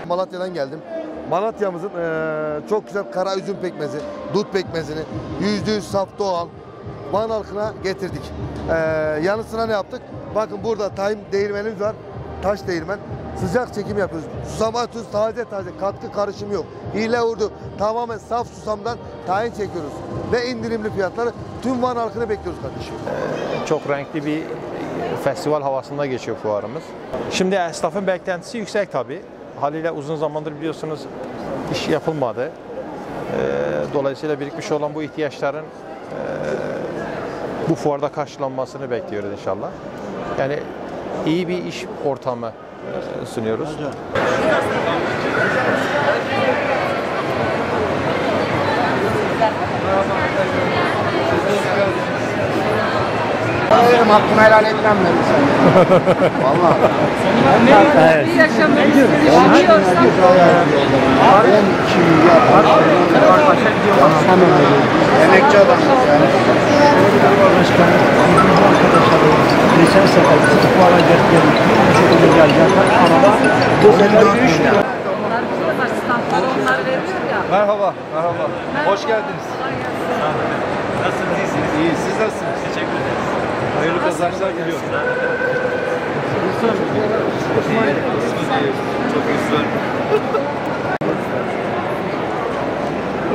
Malatya'dan geldim. Malatya'mızın çok güzel kara üzüm pekmezi, dut pekmezini %100 saf doğal Van halkına getirdik. Yanı sıra ne yaptık? Bakın burada tahin değirmenimiz var. Taş değirmen. Sıcak çekim yapıyoruz. Susama tuz taze, katkı karışımı yok. Hile vurdu. Tamamen saf susamdan tahin çekiyoruz. Ve indirimli fiyatları tüm Van halkını bekliyoruz kardeşim. Çok renkli bir festival havasında geçiyor fuarımız. Şimdi esnafın beklentisi yüksek tabii. Haliyle uzun zamandır biliyorsunuz iş yapılmadı. Dolayısıyla birikmiş olan bu ihtiyaçların bu fuarda karşılanmasını bekliyoruz inşallah. Yani iyi bir iş ortamı sunuyoruz. Benim hakkımı helal etmem ben sana. Valla. Evet. Bir yaşamını düşünüyorsan. 12 milyar var. Hemen öyle. Emekçi adamız yani. Başkanım, arkadaşlar, geçen sefer kutup geldik. Bu şekilde gelecekler. Araba 4 milyar. Onlar bize var, standlar onlar veriyor ya. Merhaba, merhaba. Hoş geldiniz. Nasılsınız? İyisiniz? İyi, siz nasılsınız? Teşekkür ederiz. Hayırlı kazançlar diliyorum. Çok güzel.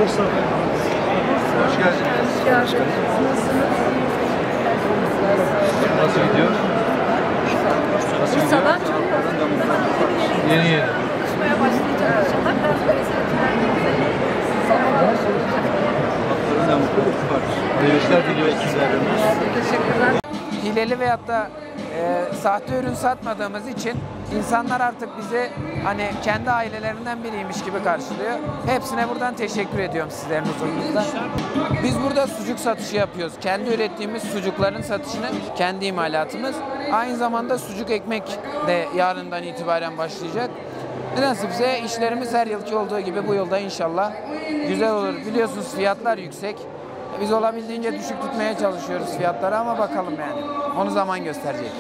Hoş geldiniz. Nasıl gidiyor? Bursa'dan çok Yeni yeni. konuşmaya başlayacak inşallah. Biraz böyle seyircilerimize zamanlar olacak. Haklarında mutluluk var. Hayırlı işler diliyoruz sizlere. Teşekkürler. Hileli veyahut da sahte ürün satmadığımız için insanlar artık bizi hani kendi ailelerinden biriymiş gibi karşılıyor. Hepsine buradan teşekkür ediyorum sizlerin huzurunuzda. Biz burada sucuk satışı yapıyoruz. Kendi ürettiğimiz sucukların satışını, kendi imalatımız. Aynı zamanda sucuk ekmek de yarından itibaren başlayacak. Nasipse işlerimiz her yılki olduğu gibi bu yılda inşallah güzel olur. Biliyorsunuz fiyatlar yüksek. Biz olabildiğince düşük tutmaya çalışıyoruz fiyatları ama bakalım yani. Onu zaman gösterecek.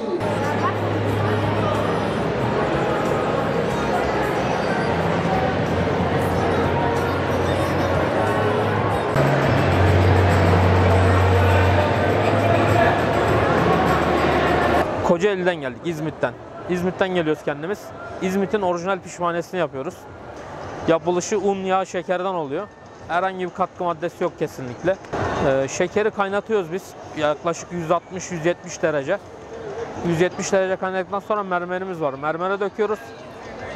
Kocaeli'den geldik, İzmit'ten. İzmit'ten geliyoruz kendimiz. İzmit'in orijinal pişmanesini yapıyoruz. Yapılışı un, yağ, şekerden oluyor. Herhangi bir katkı maddesi yok kesinlikle. Şekeri kaynatıyoruz biz. Yaklaşık 160-170 derece. 170 derece kaynadıktan sonra mermerimiz var. Mermere döküyoruz.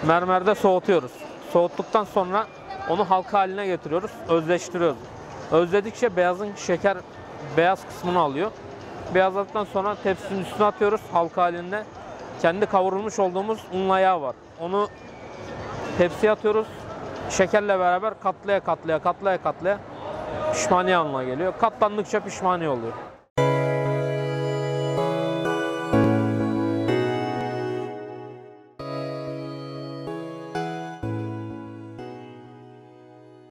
Mermerde soğutuyoruz. Soğuttuktan sonra onu halka haline getiriyoruz. Özleştiriyoruz. Özledikçe şeker beyaz kısmını alıyor. Beyazladıktan sonra tepsinin üstüne atıyoruz halka halinde. Kendi kavurulmuş olduğumuz unla yağ var. Onu tepsiye atıyoruz. Şekerle beraber katlaya katlaya pişmaniye haline geliyor. Katlandıkça pişmaniye oluyor.